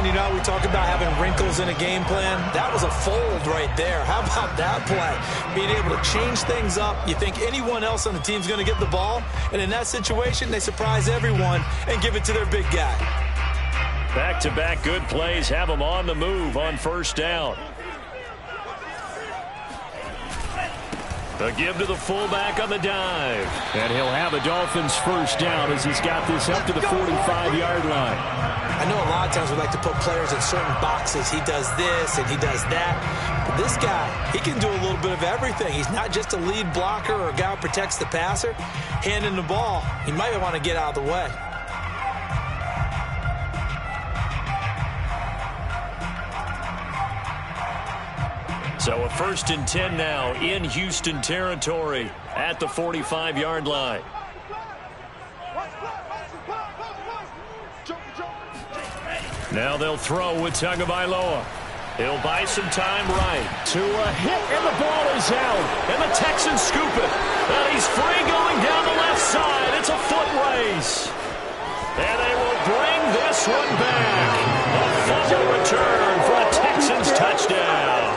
and you know, we talk about having wrinkles in a game plan. That was a fold right there. How about that play? Being able to change things up. You think anyone else on the team's going to get the ball, and in that situation, they surprise everyone and give it to their big guy. Back-to-back good plays have them on the move on first down. A give to the fullback on the dive. And he'll have a Dolphins first down as he's got this up to the 45-yard line. I know a lot of times we like to put players in certain boxes. He does this and he does that. But this guy, he can do a little bit of everything. He's not just a lead blocker or a guy who protects the passer. Handing the ball, he might want to get out of the way. So a 1st and 10 now in Houston territory at the 45-yard line. Now they'll throw with Tagovailoa. He'll buy some time right. To a hit, and the ball is out. And the Texans scoop it. And he's free going down the left side. It's a foot race. And they will bring this one back. A fumble return for a Texans touchdown.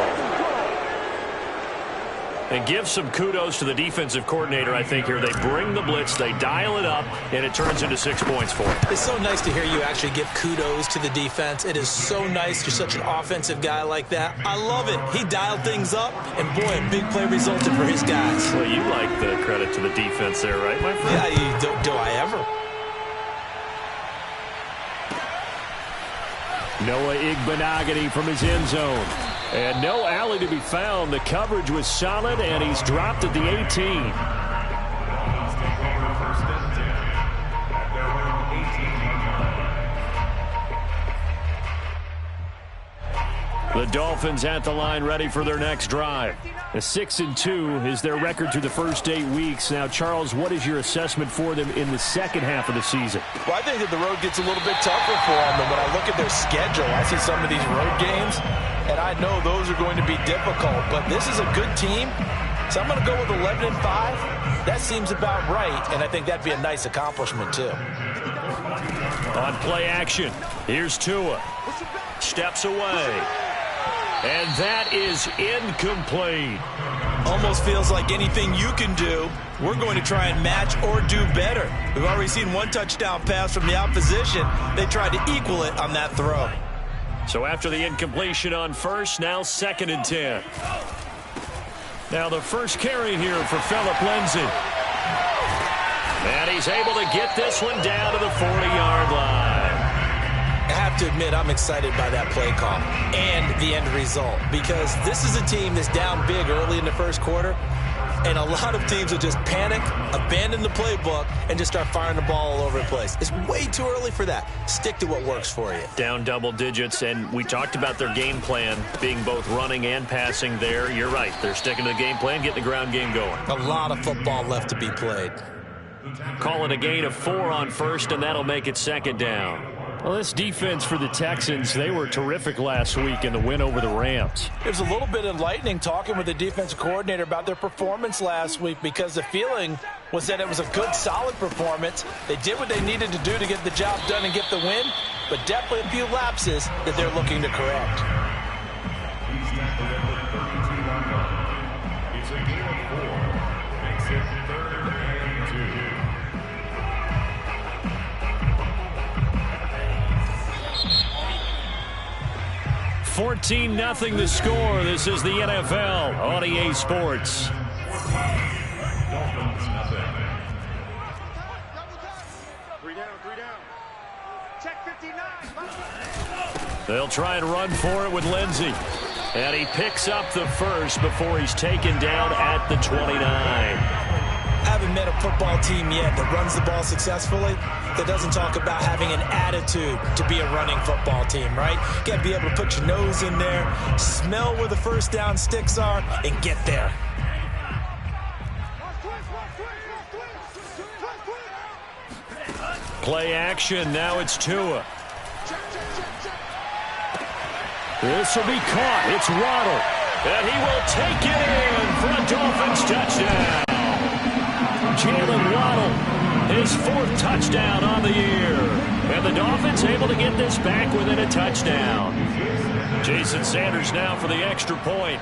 And give some kudos to the defensive coordinator, I think, here. They bring the blitz, they dial it up, and it turns into 6 points for them. It's so nice to hear you actually give kudos to the defense. It is so nice. You're such an offensive guy like that. I love it. He dialed things up, and boy, a big play resulted for his guys. Well, you like the credit to the defense there, right, my friend? Yeah, do I ever? Noah Igbenogany from his end zone. And no alley to be found. The coverage was solid, and he's dropped at the 18. The Dolphins at the line ready for their next drive. A 6-2 is their record through the first 8 weeks. Now, Charles, what is your assessment for them in the second half of the season? Well, I think that the road gets a little bit tougher for them. And when I look at their schedule, I see some of these road games, and I know those are going to be difficult. But this is a good team, so I'm going to go with 11-5. That seems about right, and I think that'd be a nice accomplishment, too. On play action, here's Tua. Steps away. And that is incomplete. Almost feels like anything you can do, we're going to try and match or do better. We've already seen one touchdown pass from the opposition. They tried to equal it on that throw. So after the incompletion on first, now 2nd and 10. Now the first carry here for Phillip Lindsay. And he's able to get this one down to the 40-yard line. I have to admit, I'm excited by that play call and the end result, because this is a team that's down big early in the first quarter, and a lot of teams will just panic, abandon the playbook, and just start firing the ball all over the place. It's way too early for that. Stick to what works for you. Down double digits, and we talked about their game plan being both running and passing there. You're right. They're sticking to the game plan, getting the ground game going. A lot of football left to be played. Call it a gain of 4 on first, and that'll make it 2nd down. Well, this defense for the Texans, they were terrific last week in the win over the Rams. There's a little bit enlightening talking with the defensive coordinator about their performance last week, because the feeling was that it was a good, solid performance. They did what they needed to do to get the job done and get the win, but definitely a few lapses that they're looking to correct. It's a game of 4. Makes it 3rd and 2. 14-0 the score. This is the NFL on EA Sports. Dolphins, nothing. 3 down. Check 59. They'll try and run for it with Lindsay. And he picks up the first before he's taken down at the 29. I haven't met a football team yet that runs the ball successfully, that doesn't talk about having an attitude to be a running football team, right? You got to be able to put your nose in there, smell where the first down sticks are, and get there. Play action. Now it's Tua. This will be caught. It's Waddle. And he will take it in for a Dolphins touchdown. Jalen Waddle, his 4th touchdown on the year. And the Dolphins able to get this back within a touchdown. Jason Sanders now for the extra point.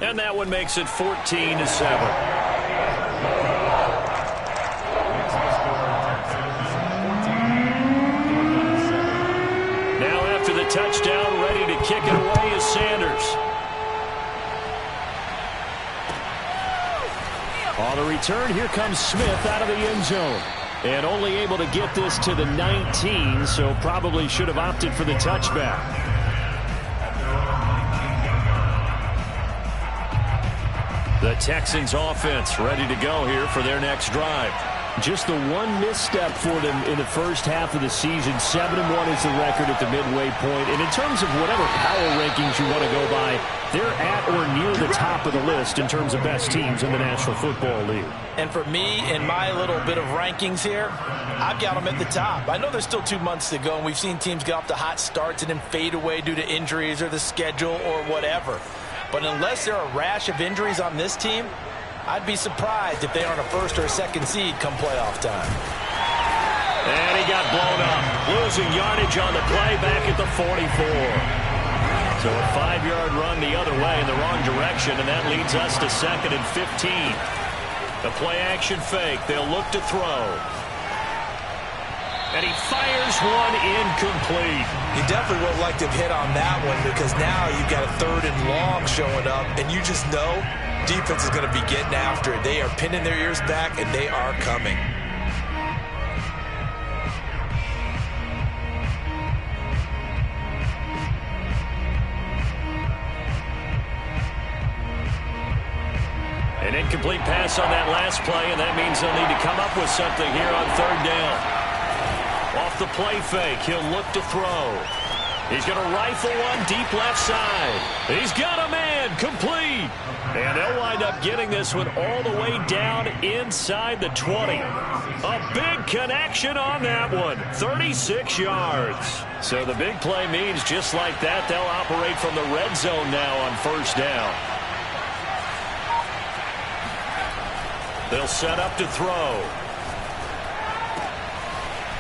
And that one makes it 14-7. Touchdown, ready to kick it away is Sanders. On the return, here comes Smith out of the end zone. And only able to get this to the 19, so probably should have opted for the touchback. The Texans offense ready to go here for their next drive. Just the one misstep for them in the first half of the season. 7-1 is the record at the midway point. And in terms of whatever power rankings you want to go by, they're at or near the top of the list in terms of best teams in the National Football League. And for me, in my little bit of rankings here, I've got them at the top. I know there's still 2 months to go, and we've seen teams get off to hot starts and then fade away due to injuries or the schedule or whatever. But unless there are a rash of injuries on this team, I'd be surprised if they aren't a first or a second seed come playoff time. And he got blown up. Losing yardage on the play back at the 44. So a 5-yard run the other way in the wrong direction, and that leads us to 2nd and 15. The play-action fake. They'll look to throw. And he fires one incomplete. You definitely would like to hit on that one because now you've got a 3rd and long showing up, and you just know defense is going to be getting after it. They are pinning their ears back, and they are coming. An incomplete pass on that last play, and that means they'll need to come up with something here on 3rd down. Off the play fake, he'll look to throw. He's going to rifle one deep left side. He's got a man, complete. And they'll wind up getting this one all the way down inside the 20. A big connection on that one, 36 yards. So the big play means just like that, they'll operate from the red zone now on 1st down. They'll set up to throw.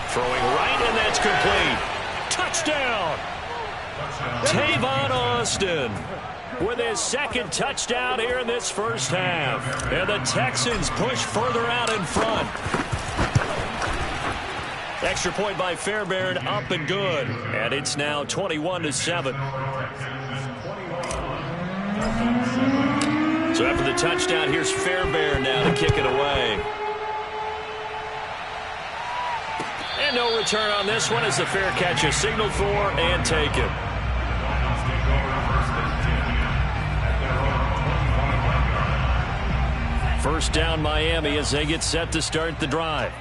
Throwing right, and that's complete. Touchdown! Tavon Austin with his 2nd touchdown here in this first half. And the Texans push further out in front. Extra point by Fairbairn, up and good. And it's now 21-7. So after the touchdown, here's Fairbairn now to kick it away. And no return on this one as the fair catch is signaled for and taken. First down Miami as they get set to start the drive.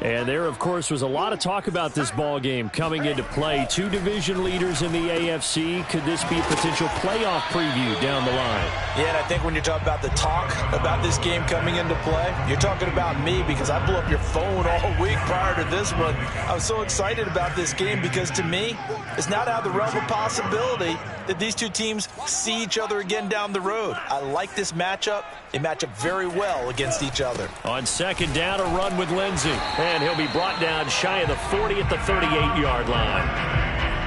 And there, of course, was a lot of talk about this ball game coming into play. 2 division leaders in the AFC. Could this be a potential playoff preview down the line? Yeah, and I think when you're talking about the talk about this game coming into play, you're talking about me because I blew up your phone all week prior to this one. I was so excited about this game because to me, it's not out of the realm of possibility that these 2 teams see each other again down the road. I like this matchup. They match up very well against each other. On 2nd down, a run with Lindsey. And he'll be brought down shy of the 40 at the 38-yard line.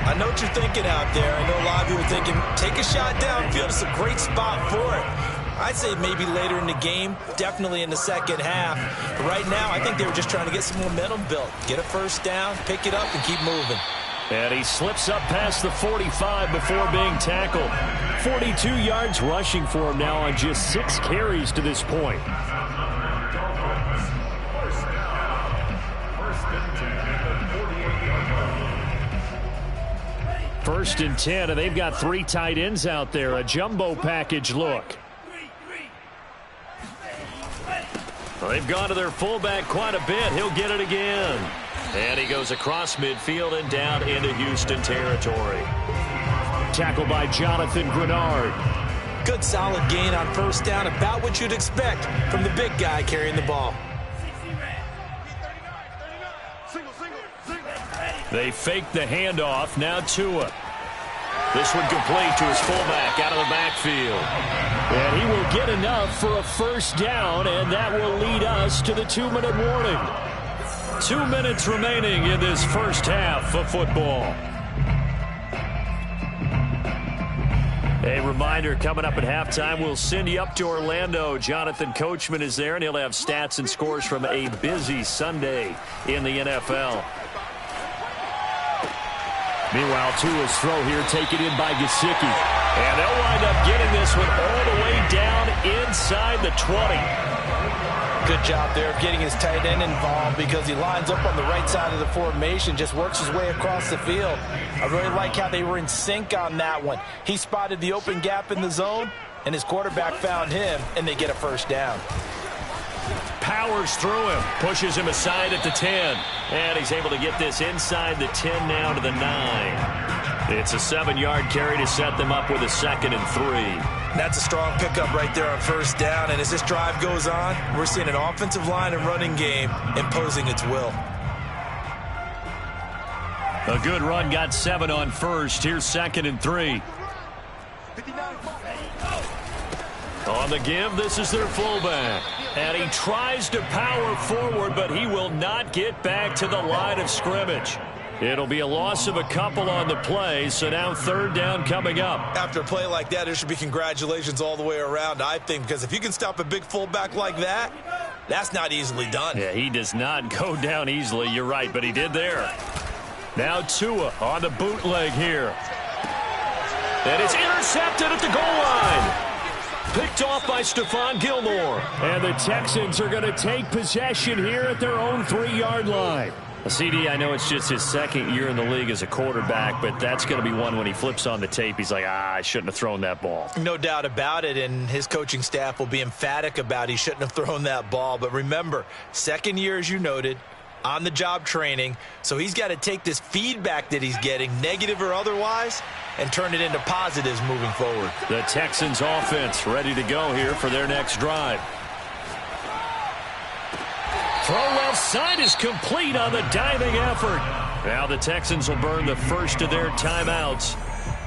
I know what you're thinking out there. I know a lot of you are thinking, take a shot downfield. It's a great spot for it. I'd say maybe later in the game, definitely in the second half. But right now, I think they were just trying to get some momentum built. Get a first down, pick it up, and keep moving. And he slips up past the 45 before being tackled. 42 yards rushing for him now on just 6 carries to this point. First and 10, and they've got 3 tight ends out there. A jumbo package look. Well, they've gone to their fullback quite a bit. He'll get it again. And he goes across midfield and down into Houston territory. Tackled by Jonathan Grenard. Good solid gain on first down, about what you'd expect from the big guy carrying the ball. They fake the handoff. Now Tua. This one complete to his fullback out of the backfield. And he will get enough for a first down, and that will lead us to the 2-minute warning. 2 minutes remaining in this first half of football. A reminder, coming up at halftime, we'll send you up to Orlando. Jonathan Coachman is there, and he'll have stats and scores from a busy Sunday in the NFL. Meanwhile, Tua's throw here taken in by Gesicki. And they'll wind up getting this one all the way down inside the 20. Good job there of getting his tight end involved because he lines up on the right side of the formation, just works his way across the field. I really like how they were in sync on that one. He spotted the open gap in the zone, and his quarterback found him, and they get a first down. Powers through him, pushes him aside at the 10. And he's able to get this inside the 10 now to the 9. It's a 7-yard carry to set them up with a 2nd and 3. That's a strong pickup right there on first down. And as this drive goes on, we're seeing an offensive line and running game imposing its will. A good run, got 7 on first. Here's 2nd and 3. On the give, this is their fullback. And he tries to power forward, but he will not get back to the line of scrimmage. It'll be a loss of a couple on the play, so now 3rd down coming up. After a play like that, there should be congratulations all the way around, I think, because if you can stop a big fullback like that, that's not easily done. Yeah, he does not go down easily, you're right, but he did there. Now Tua on the bootleg here. And it's intercepted at the goal line. Picked off by Stephon Gilmore. And the Texans are going to take possession here at their own 3-yard line. CD, I know it's just his 2nd year in the league as a quarterback, but that's going to be one when he flips on the tape. He's like, I shouldn't have thrown that ball. No doubt about it, and his coaching staff will be emphatic about he shouldn't have thrown that ball. But remember, 2nd year, as you noted, on-the-job training, so he's got to take this feedback that he's getting, negative or otherwise, and turn it into positives moving forward. The Texans offense ready to go here for their next drive. Throw left side is complete on the diving effort. Now the Texans will burn the first of their timeouts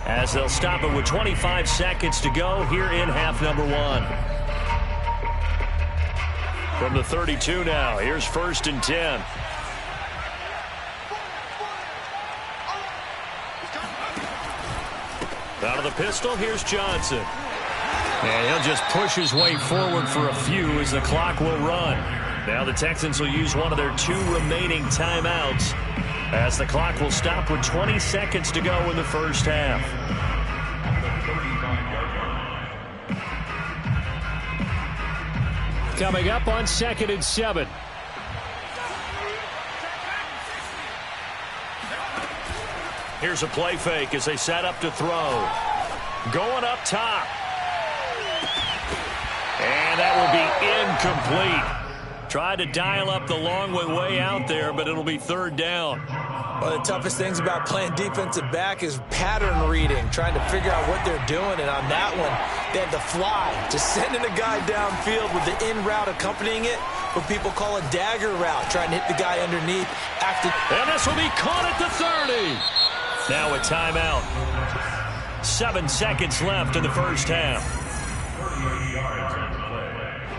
as they'll stop it with 25 seconds to go here in half number 1. From the 32 now, here's 1st and 10. Out of the pistol, here's Johnson. And he'll just push his way forward for a few as the clock will run. Now the Texans will use one of their 2 remaining timeouts as the clock will stop with 20 seconds to go in the first half. Coming up on 2nd and 7. Here's a play fake as they set up to throw. Going up top. And that will be incomplete. Tried to dial up the long way out there, but it'll be 3rd down. One of the toughest things about playing defensive back is pattern reading, trying to figure out what they're doing. And on that one, they had to fly, just sending a guy downfield with the in route accompanying it, what people call a dagger route, trying to hit the guy underneath. And this will be caught at the 30. Now a timeout. 7 seconds left in the first half.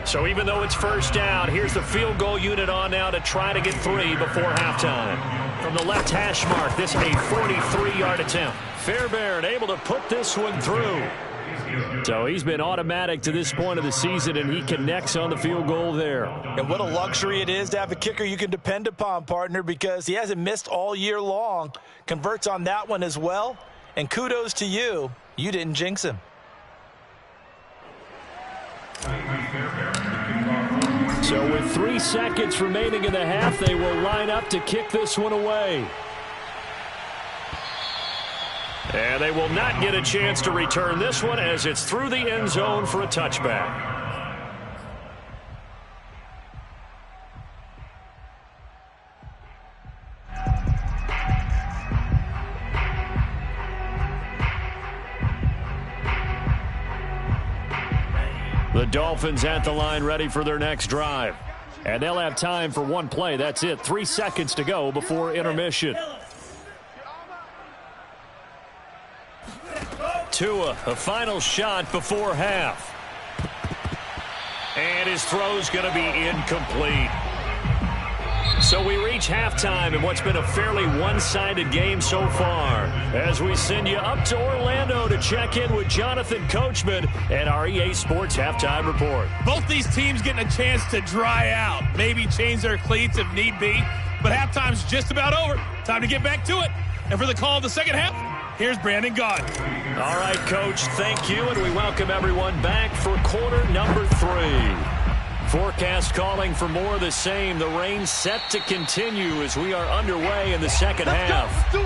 So even though it's first down, here's the field goal unit on now to try to get 3 before halftime. From the left hash mark, this is a 43-yard attempt. Fairbairn able to put this one through. So he's been automatic to this point of the season, and he connects on the field goal there. And what a luxury it is to have a kicker you can depend upon, partner, because he hasn't missed all year long. Converts on that one as well. And kudos to you. You didn't jinx him. So with 3 seconds remaining in the half, they will line up to kick this one away. And they will not get a chance to return this one as it's through the end zone for a touchback. The Dolphins at the line ready for their next drive. And they'll have time for one play. That's it. 3 seconds to go before intermission. Tua, a final shot before half. And his throw's going to be incomplete. So we reach halftime in what's been a fairly one-sided game so far, as we send you up to Orlando to check in with Jonathan Coachman and our EA Sports Halftime Report. Both these teams getting a chance to dry out, maybe change their cleats if need be, but halftime's just about over. Time to get back to it. And for the call of the second half, here's Brandon Gaudin. All right, Coach, thank you, and we welcome everyone back for quarter number 3. Forecast calling for more of the same. The rain set to continue as we are underway in the second half. Let's do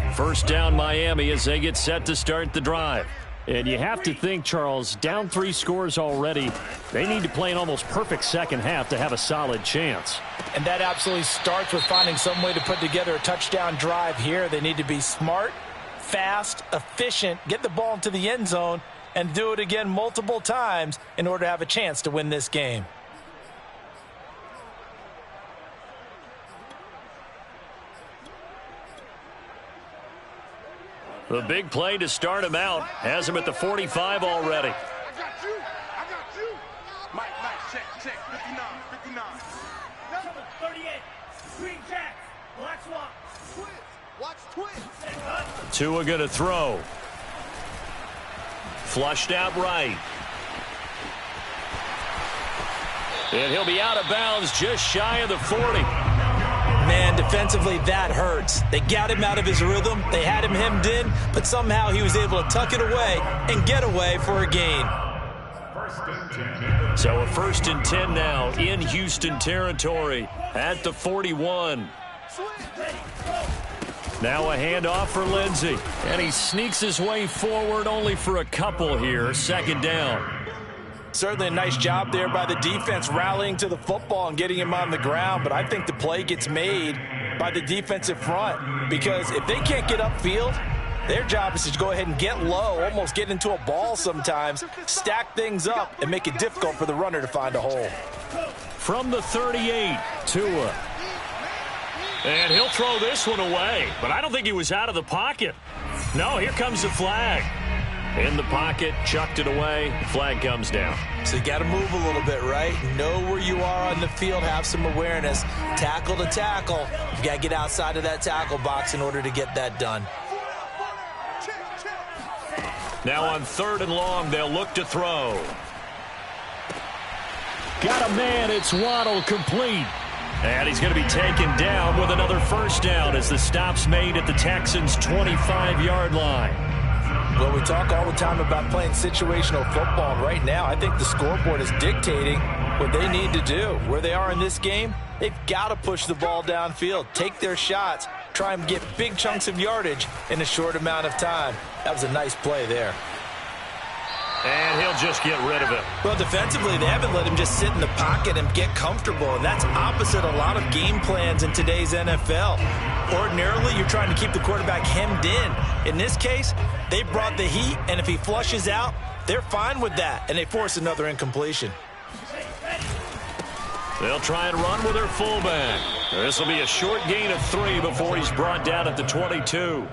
it. First down Miami as they get set to start the drive. And you have to think, Charles, down 3 scores already. They need to play an almost perfect second half to have a solid chance. And that absolutely starts with finding some way to put together a touchdown drive here. They need to be smart, fast, efficient, get the ball into the end zone, and do it again multiple times in order to have a chance to win this game. The big play to start him out has him at the 45 already. I got you. I got you. Mike, check. 59. Number 38, Green Jack, Black Swamp. Twins. Watch twins. Tua going to throw. Flushed out right. And he'll be out of bounds just shy of the 40. Man, defensively, that hurts. They got him out of his rhythm. They had him hemmed in, but somehow he was able to tuck it away and get away for a gain. So a 1st and 10 now in Houston territory at the 41. Now a handoff for Lindsey. And he sneaks his way forward only for a couple here. 2nd down. Certainly a nice job there by the defense rallying to the football and getting him on the ground, but I think the play gets made by the defensive front because if they can't get upfield, their job is to go ahead and get low, almost get into a ball sometimes, stack things up, and make it difficult for the runner to find a hole. From the 38, Tua. And he'll throw this one away, but I don't think he was out of the pocket. No, here comes the flag. In the pocket, chucked it away, flag comes down. So you got to move a little bit, right? Know where you are on the field, have some awareness. Tackle to tackle. You got to get outside of that tackle box in order to get that done. Now on 3rd and long, they'll look to throw. Got a man, it's Waddle, complete. And he's going to be taken down with another 1st down as the stop's made at the Texans' 25-yard line. Well, we talk all the time about playing situational football. Right now, I think the scoreboard is dictating what they need to do. Where they are in this game, they've got to push the ball downfield, take their shots, try and get big chunks of yardage in a short amount of time. That was a nice play there. And he'll just get rid of it. Well, defensively, they haven't let him just sit in the pocket and get comfortable, and that's opposite a lot of game plans in today's NFL. Ordinarily, you're trying to keep the quarterback hemmed in. In this case, they brought the heat, and if he flushes out, they're fine with that, and they force another incompletion. They'll try and run with their fullback. This will be a short gain of 3 before he's brought down at the 22.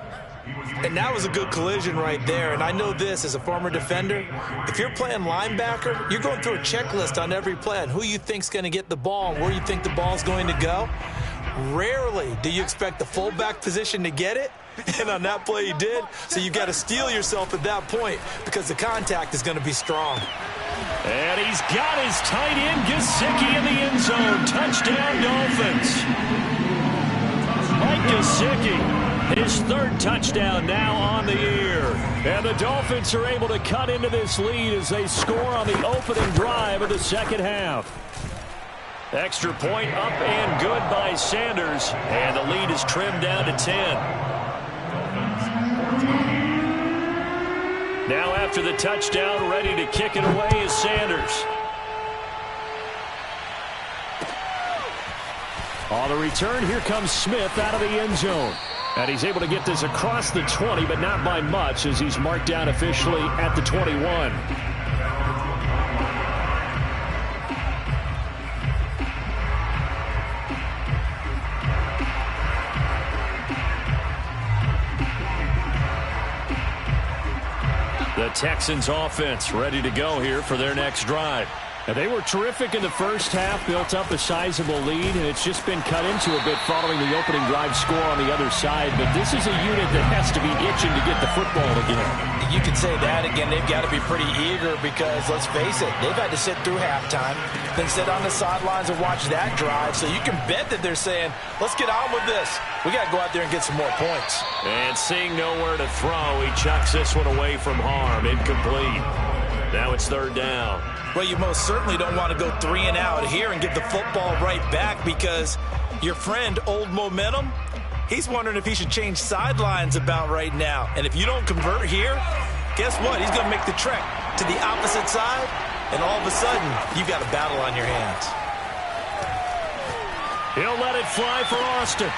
And that was a good collision right there. And I know this as a former defender. If you're playing linebacker, you're going through a checklist on every play on who you think's going to get the ball and where you think the ball's going to go. Rarely do you expect the fullback position to get it. And on that play he did. So you got to steel yourself at that point because the contact is going to be strong. And he's got his tight end Gesicki in the end zone. Touchdown Dolphins. Mike Gesicki. His 3rd touchdown now on the year. And the Dolphins are able to cut into this lead as they score on the opening drive of the second half. Extra point up and good by Sanders. And the lead is trimmed down to 10. Now after the touchdown, ready to kick it away is Sanders. On the return, here comes Smith out of the end zone. And he's able to get this across the 20, but not by much as he's marked down officially at the 21. The Texans offense ready to go here for their next drive. And they were terrific in the first half, built up a sizable lead, and it's just been cut into a bit following the opening drive score on the other side. But this is a unit that has to be itching to get the football again. You can say that again. They've got to be pretty eager because, let's face it, they've had to sit through halftime, then sit on the sidelines and watch that drive. So you can bet that they're saying, let's get on with this. We got to go out there and get some more points. And seeing nowhere to throw, he chucks this one away from harm. Incomplete. Now it's third down. Well, you most certainly don't want to go 3 and out here and get the football right back because your friend, Old Momentum, he's wondering if he should change sidelines about right now. And if you don't convert here, guess what? He's going to make the trek to the opposite side, and all of a sudden, you've got a battle on your hands. He'll let it fly for Austin.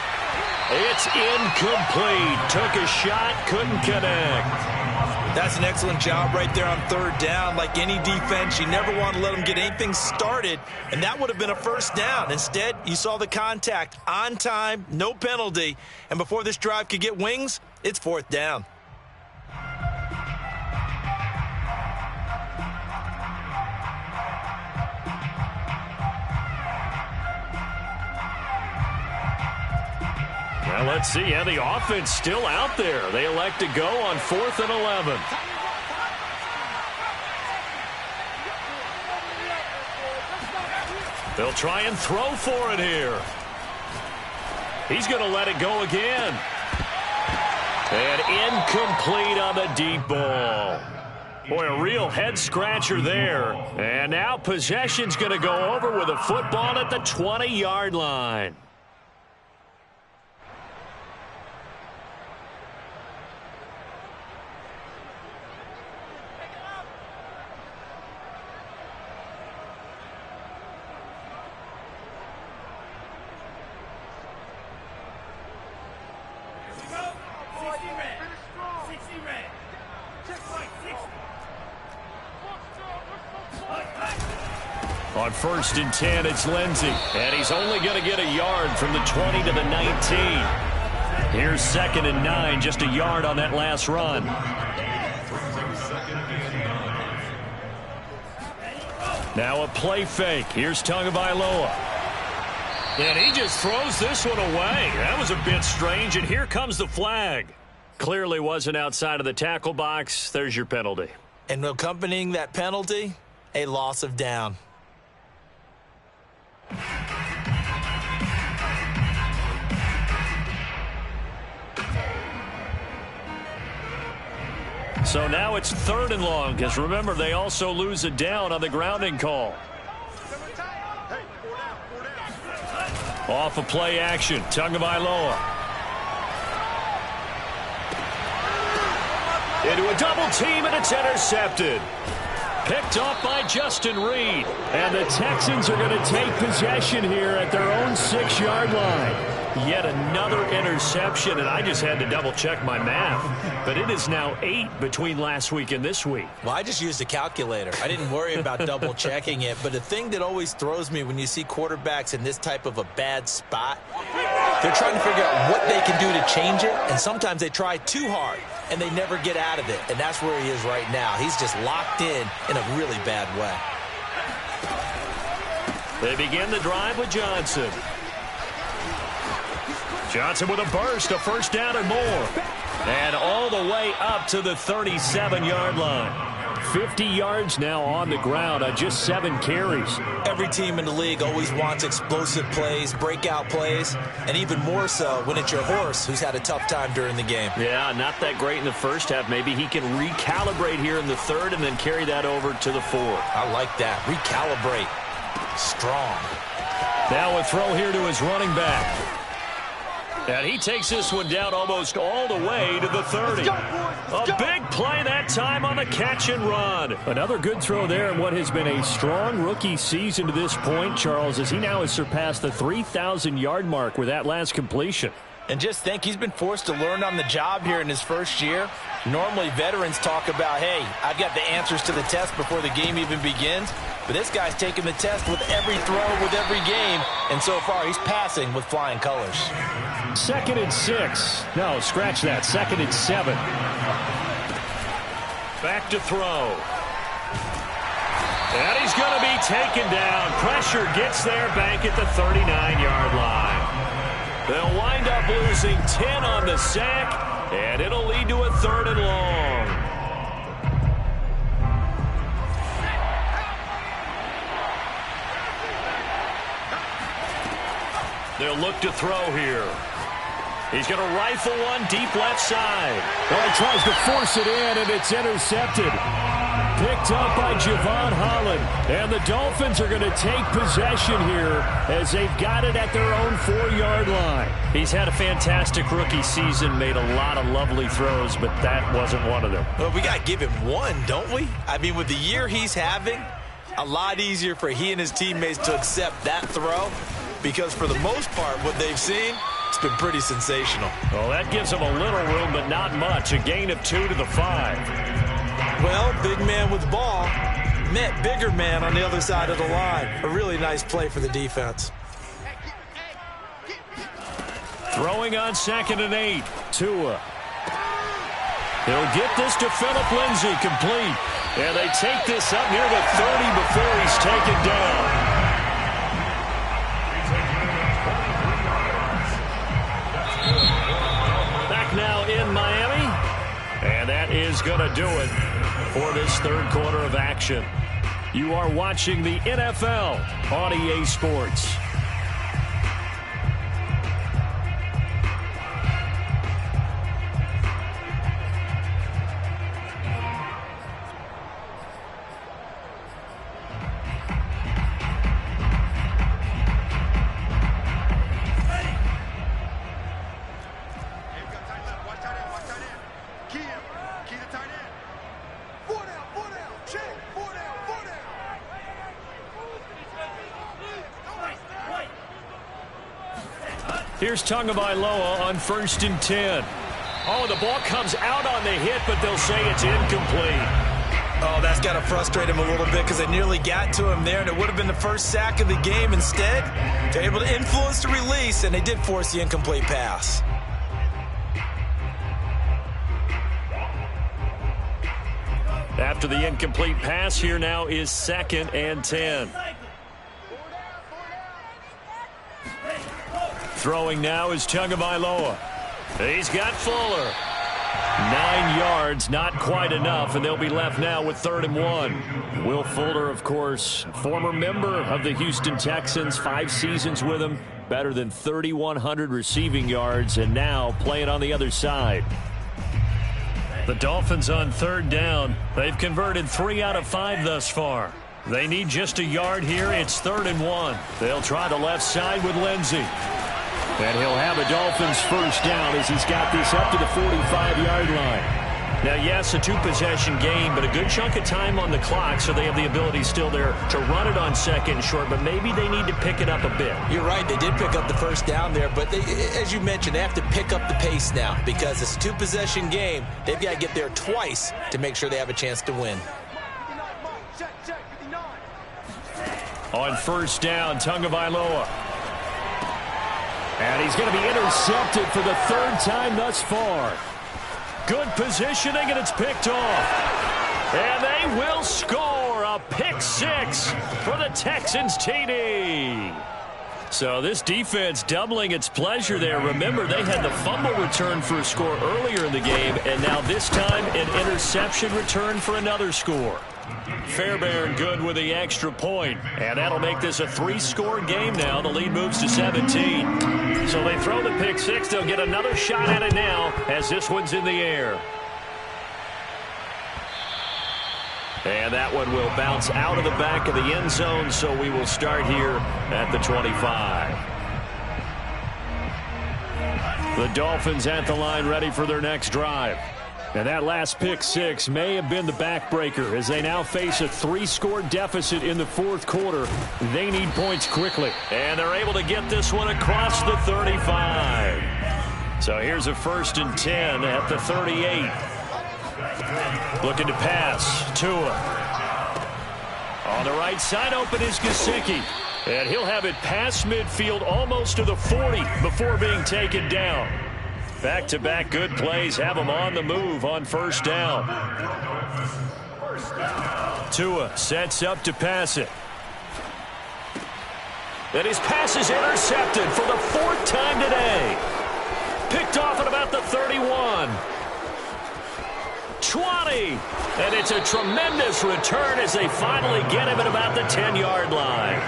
It's incomplete. Took a shot, couldn't connect. That's an excellent job right there on third down. Like any defense, you never want to let them get anything started, and that would have been a first down. Instead, you saw the contact on time, no penalty, and before this drive could get wings, it's fourth down. Well, let's see. Yeah, the offense still out there. They elect to go on 4th and 11. They'll try and throw for it here. He's going to let it go again. And incomplete on the deep ball. Boy, a real head-scratcher there. And now possession's going to go over with a football at the 20-yard line. On 1st and 10, it's Lindsey. And he's only going to get a yard from the 20 to the 19. Here's 2nd and 9, just a yard on that last run. Now a play fake. Here's Tagovailoa. And he just throws this one away. That was a bit strange, and here comes the flag. Clearly wasn't outside of the tackle box. There's your penalty. And accompanying that penalty, a loss of down. So now it's 3rd and long, because remember, they also lose a down on the grounding call. Off of play action, Tagovailoa. Into a double team, and it's intercepted. Picked off by Justin Reed. And the Texans are going to take possession here at their own 6-yard line. Yet another interception, and I just had to double-check my math. But it is now 8 between last week and this week. Well, I just used a calculator. I didn't worry about double-checking it. But the thing that always throws me when you see quarterbacks in this type of a bad spot, they're trying to figure out what they can do to change it, and sometimes they try too hard, and they never get out of it. And that's where he is right now. He's just locked in a really bad way. They begin the drive with Johnson. Johnson with a burst, a first down and more. And all the way up to the 37-yard line. 50 yards now on the ground on just 7 carries. Every team in the league always wants explosive plays, breakout plays, and even more so when it's your horse who's had a tough time during the game. Yeah, not that great in the first half. Maybe he can recalibrate here in the 3rd and then carry that over to the 4th. I like that. Recalibrate. Strong. Now a throw here to his running back. And he takes this one down almost all the way to the 30. A big play that time on the catch and run. Another good throw there in what has been a strong rookie season to this point, Charles, as he now has surpassed the 3,000-yard mark with that last completion. And just think, he's been forced to learn on the job here in his first year. Normally, veterans talk about, hey, I've got the answers to the test before the game even begins. But this guy's taking the test with every throw, with every game. And so far, he's passing with flying colors. 2nd and 6. No, scratch that. 2nd and 7. Back to throw. And he's going to be taken down. Pressure gets there back at the 39-yard line. They'll wind up losing 10 on the sack, and it'll lead to a 3rd and long. They'll look to throw here. He's going to rifle one deep left side. Well, he tries to force it in, and it's intercepted. Picked up by Javon Holland. And the Dolphins are going to take possession here as they've got it at their own 4-yard line. He's had a fantastic rookie season, made a lot of lovely throws, but that wasn't one of them. Well, we got to give him one, don't we? I mean, with the year he's having, a lot easier for he and his teammates to accept that throw, because for the most part, what they've seen, it's been pretty sensational. Well, that gives them a little room, but not much. A gain of 2 to the 5. Well, big man with ball met bigger man on the other side of the line. A really nice play for the defense. Throwing on 2nd and 8. Tua. He'll get this to Philip Lindsay, complete. And they take this up near the 30 before he's taken down. Back now in Miami. And that is going to do it for this 3rd quarter of action. You are watching the NFL on EA Sports. Here's Tagovailoa on 1st and 10. Oh, the ball comes out on the hit, but they'll say it's incomplete. Oh, that's got to frustrate him a little bit because they nearly got to him there, and it would have been the first sack of the game. Instead, they're able to influence the release, and they did force the incomplete pass. After the incomplete pass, here now is 2nd and 10. Throwing now is Tagovailoa. He's got Fuller. 9 yards, not quite enough, and they'll be left now with 3rd and 1. Will Fuller, of course, former member of the Houston Texans, 5 seasons with them, better than 3,100 receiving yards, and now playing on the other side. The Dolphins on 3rd down. They've converted 3 out of 5 thus far. They need just a yard here. It's 3rd and 1. They'll try the left side with Lindsay. And he'll have a Dolphins first down as he's got this up to the 45-yard line. Now, yes, a 2-possession game, but a good chunk of time on the clock, so they have the ability still there to run it on 2nd and short, but maybe they need to pick it up a bit. You're right. They did pick up the first down there, but they, as you mentioned, they have to pick up the pace now because it's a 2-possession game. They've got to get there twice to make sure they have a chance to win. On 1st down, Tagovailoa. And he's going to be intercepted for the 3rd time thus far. Good positioning, and it's picked off. And they will score a pick 6 for the Texans TD. So this defense doubling its pleasure there. Remember, they had the fumble return for a score earlier in the game, and now this time an interception return for another score. Fairbairn good with the extra point, and that'll make this a 3-score game now. The lead moves to 17. So they throw the pick 6. They'll get another shot at it now as this one's in the air. And that one will bounce out of the back of the end zone, so we will start here at the 25. The Dolphins at the line ready for their next drive. And that last pick 6 may have been the backbreaker as they now face a 3-score deficit in the 4th quarter. They need points quickly. And they're able to get this one across the 35. So here's a 1st and 10 at the 38. Looking to pass. Tua. On the right side, open is Gesicki. And he'll have it past midfield almost to the 40 before being taken down. Back-to-back good plays have him on the move on first down. Tua sets up to pass it. And his pass is intercepted for the 4th time today. Picked off at about the 31. 20. And it's a tremendous return as they finally get him at about the 10-yard line.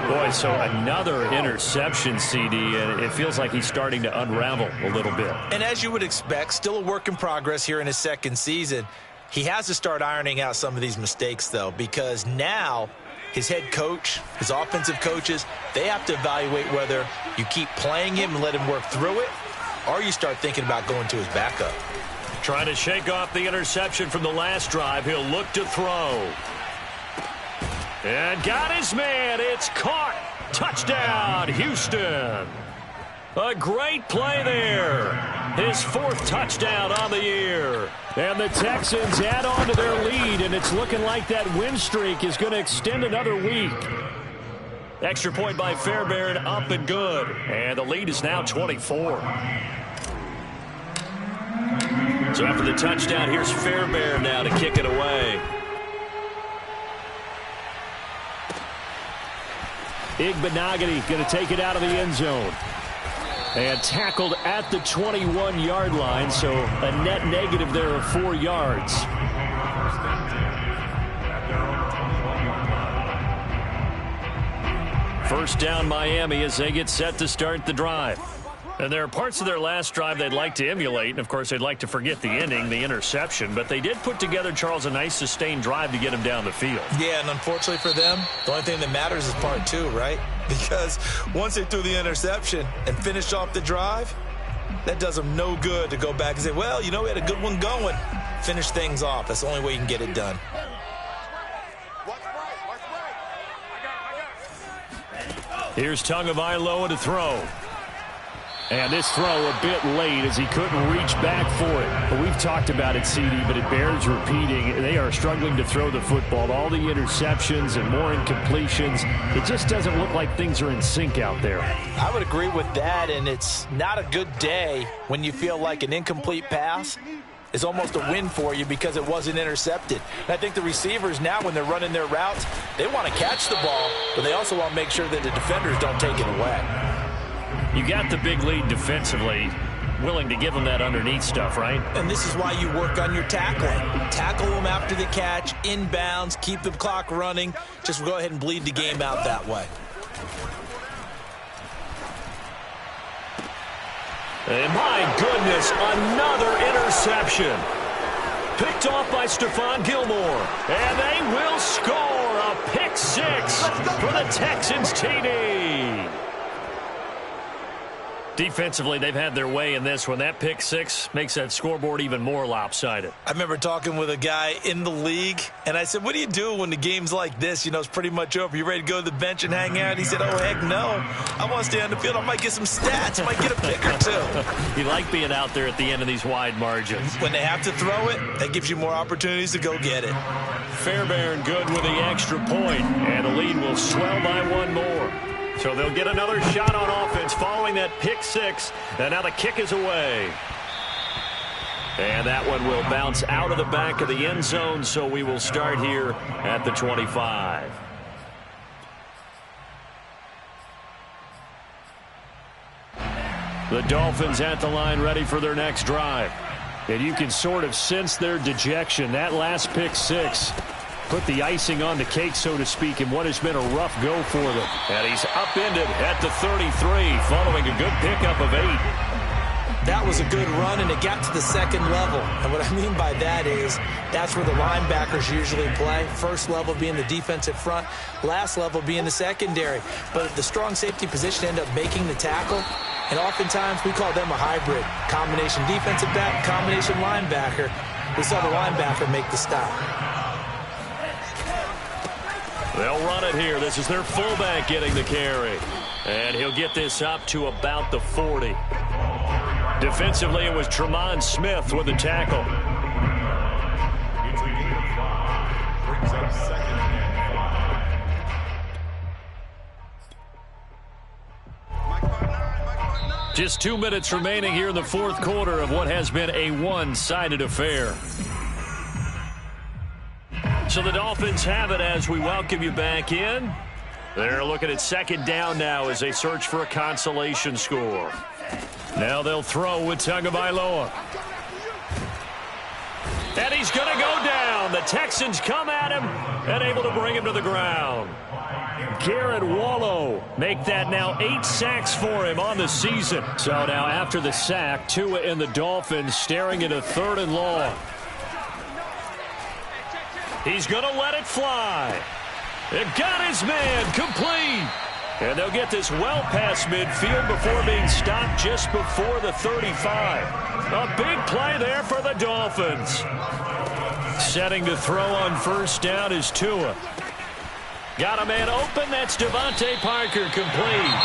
Boy, so another interception, CD, and it feels like he's starting to unravel a little bit. And as you would expect, still a work in progress here in his second season. He has to start ironing out some of these mistakes, though, because now his head coach, his offensive coaches, they have to evaluate whether you keep playing him and let him work through it, or you start thinking about going to his backup. Trying to shake off the interception from the last drive. He'll look to throw. And got his man. It's caught. Touchdown, Houston. A great play there. His 4th touchdown on the year. And the Texans add on to their lead, and it's looking like that win streak is going to extend another week. Extra point by Fairbairn, up and good. And the lead is now 24. So after the touchdown, here's Fairbairn now to kick it away. Igbenogany going to take it out of the end zone. And tackled at the 21-yard line, so a net negative there of 4 yards. First down Miami as they get set to start the drive. And there are parts of their last drive they'd like to emulate. And, of course, they'd like to forget the ending, the interception. But they did put together, Charles, a nice sustained drive to get him down the field. Yeah, and unfortunately for them, the only thing that matters is part 2, right? Because once they threw the interception and finished off the drive, that does them no good to go back and say, well, you know, we had a good one going. Finish things off. That's the only way you can get it done. Here's Tagovailoa to throw. And this throw a bit late as he couldn't reach back for it. But we've talked about it, CD, but it bears repeating. They are struggling to throw the football. All the interceptions and more incompletions. It just doesn't look like things are in sync out there. I would agree with that, and it's not a good day when you feel like an incomplete pass is almost a win for you because it wasn't intercepted. And I think the receivers now, when they're running their routes, they want to catch the ball, but they also want to make sure that the defenders don't take it away. You got the big lead defensively, willing to give them that underneath stuff, right? And this is why you work on your tackling. Tackle them after the catch, inbounds, keep the clock running. Just go ahead and bleed the game out that way. And my goodness, another interception. Picked off by Stephon Gilmore. And they will score a pick 6 for the Texans TD. Defensively, they've had their way in this one. That pick 6 makes that scoreboard even more lopsided. I remember talking with a guy in the league, and I said, what do you do when the game's like this? You know, it's pretty much over. You ready to go to the bench and hang out? He said, oh, heck no. I want to stay on the field. I might get some stats. I might get a pick or 2. You like being out there at the end of these wide margins. When they have to throw it, that gives you more opportunities to go get it. Fairbairn good with the extra point, and the lead will swell by 1 more. So they'll get another shot on offense following that pick 6. And now the kick is away. And that one will bounce out of the back of the end zone. So we will start here at the 25. The Dolphins at the line ready for their next drive. And you can sort of sense their dejection. That last pick 6 put the icing on the cake, so to speak, in what has been a rough go for them. And he's upended at the 33 following a good pickup of 8. That was a good run, and it got to the second level. And what I mean by that is that's where the linebackers usually play. First level being the defensive front, last level being the secondary. But the strong safety position ended up making the tackle. And oftentimes we call them a hybrid. Combination defensive back, combination linebacker. We saw the linebacker make the stop. They'll run it here. This is their fullback getting the carry. And he'll get this up to about the 40. Defensively, it was Tremont Smith with the tackle. Brings up 2nd and 5. Just 2 minutes remaining here in the fourth quarter of what has been a one-sided affair. So the Dolphins have it as we welcome you back in. They're looking at second down now as they search for a consolation score. Now they'll throw with Tagovailoa. And he's going to go down. The Texans come at him and able to bring him to the ground. Garrett Wallow make that now 8 sacks for him on the season. So now after the sack, Tua and the Dolphins staring at a 3rd and long. He's going to let it fly. They've got his man complete. And they'll get this well past midfield before being stopped just before the 35. A big play there for the Dolphins. Setting to throw on first down is Tua. Got a man open. That's Devontae Parker complete.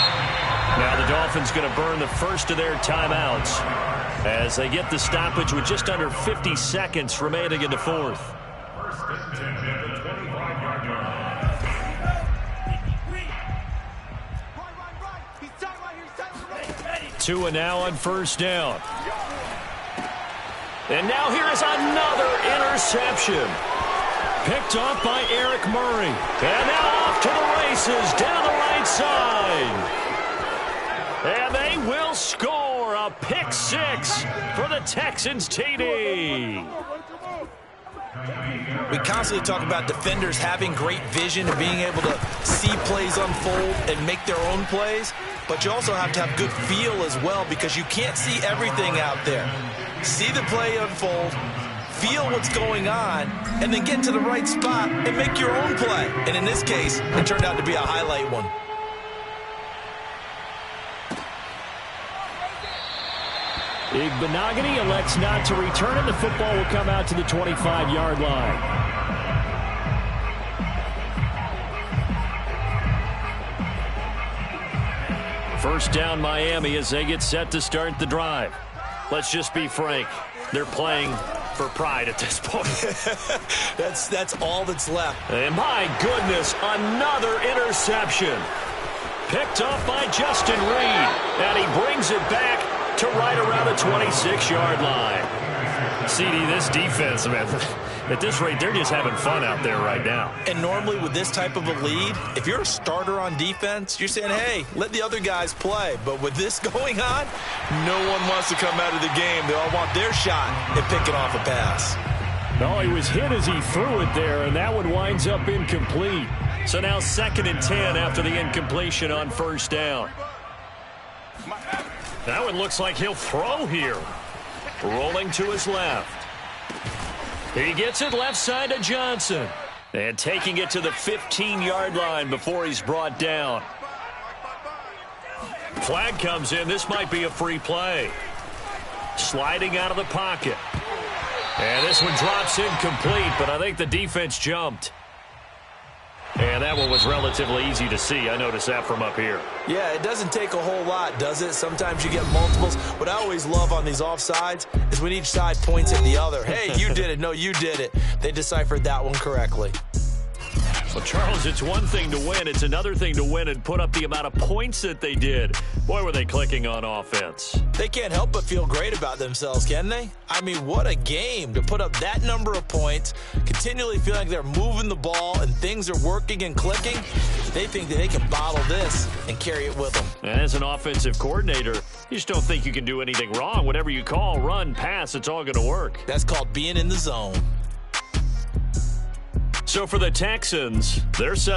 Now the Dolphins going to burn the first of their timeouts as they get the stoppage with just under 50 seconds remaining in the fourth. Tua now on first down. And now here is another interception. Picked off by Eric Murray. And now off to the races down the right side. And they will score a pick 6 for the Texans TD. We constantly talk about defenders having great vision and being able to see plays unfold and make their own plays. But you also have to have good feel as well because you can't see everything out there. See the play unfold, feel what's going on, and then get to the right spot and make your own play. And in this case, it turned out to be a highlight one. Igbenogany elects not to return it. The football will come out to the 25-yard line. First down Miami as they get set to start the drive. Let's just be frank. They're playing for pride at this point. That's all that's left. And my goodness, another interception. Picked off by Justin Reed. And he brings it back to right around the 26-yard line. CD, this defense, man, at this rate, they're just having fun out there right now. And normally with this type of a lead, if you're a starter on defense, you're saying, hey, let the other guys play. But with this going on, no one wants to come out of the game. They all want their shot at picking off a pass. No, he was hit as he threw it there, and that one winds up incomplete. So now 2nd and 10 after the incompletion on first down. That one looks like he'll throw here. Rolling to his left. He gets it left side to Johnson. And taking it to the 15-yard line before he's brought down. Flag comes in. This might be a free play. Sliding out of the pocket. And this one drops incomplete, but I think the defense jumped. And that one was relatively easy to see. I noticed that from up here. Yeah, it doesn't take a whole lot, does it? Sometimes you get multiples. What I always love on these offsides is when each side points at the other. Hey, you did it. No, you did it. They deciphered that one correctly. Well, Charles, it's one thing to win. It's another thing to win and put up the amount of points that they did. Boy, were they clicking on offense. They can't help but feel great about themselves, can they? I mean, what a game to put up that number of points, continually feeling like they're moving the ball and things are working and clicking. They think that they can bottle this and carry it with them. And as an offensive coordinator, you just don't think you can do anything wrong. Whatever you call, run, pass, it's all going to work. That's called being in the zone. So for the Texans, they're set